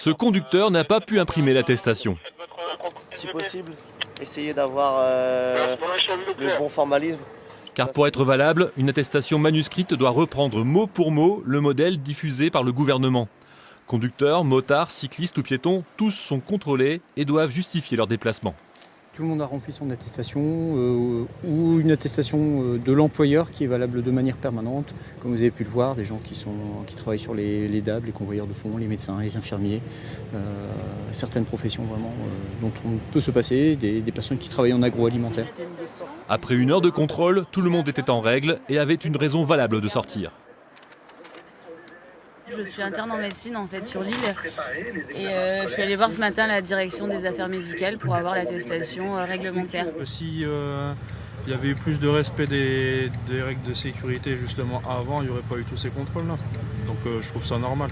Ce conducteur n'a pas pu imprimer l'attestation. Si possible, essayer d'avoir le bon formalisme. Car pour être valable, une attestation manuscrite doit reprendre mot pour mot le modèle diffusé par le gouvernement. Conducteurs, motards, cyclistes ou piétons, tous sont contrôlés et doivent justifier leur déplacement. Tout le monde a rempli son attestation ou une attestation de l'employeur qui est valable de manière permanente. Comme vous avez pu le voir, des gens qui travaillent sur les DAB, les convoyeurs de fond, les médecins, les infirmiers, certaines professions vraiment dont on peut se passer, des personnes qui travaillent en agroalimentaire. Après 1 heure de contrôle, tout le monde était en règle et avait une raison valable de sortir. Je suis interne en médecine en fait sur l'île et je suis allée voir ce matin la direction des affaires médicales pour avoir l'attestation réglementaire. Si il y avait eu plus de respect des règles de sécurité justement avant, il n'y aurait pas eu tous ces contrôles-là. Donc je trouve ça normal.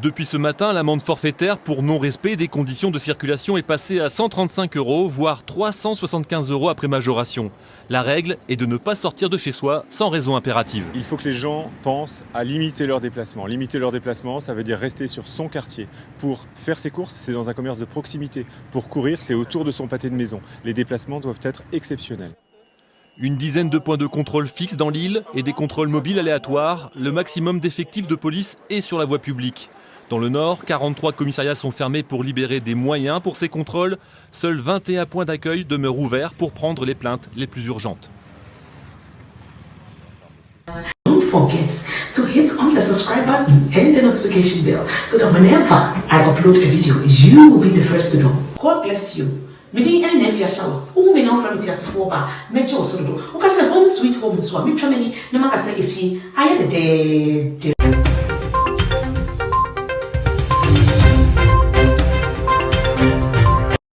Depuis ce matin, l'amende forfaitaire pour non-respect des conditions de circulation est passée à 135 €, voire 375 € après majoration. La règle est de ne pas sortir de chez soi sans raison impérative. Il faut que les gens pensent à limiter leurs déplacements. Limiter leurs déplacements, ça veut dire rester sur son quartier. Pour faire ses courses, c'est dans un commerce de proximité. Pour courir, c'est autour de son pâté de maison. Les déplacements doivent être exceptionnels. Une dizaine de points de contrôle fixes dans l'île et des contrôles mobiles aléatoires. Le maximum d'effectifs de police est sur la voie publique. Dans le nord, 43 commissariats sont fermés pour libérer des moyens pour ces contrôles. Seuls 21 points d'accueil demeurent ouverts pour prendre les plaintes les plus urgentes. Don't forget to hit on the subscribe button and the notification bell so that whenever I upload a video, you will be the first to know. God bless you. Midi and Nevia shouts, who may not from it as a 4 Major Sodo. Who can say home sweet home, so I'm trying to make a say if he I had a day.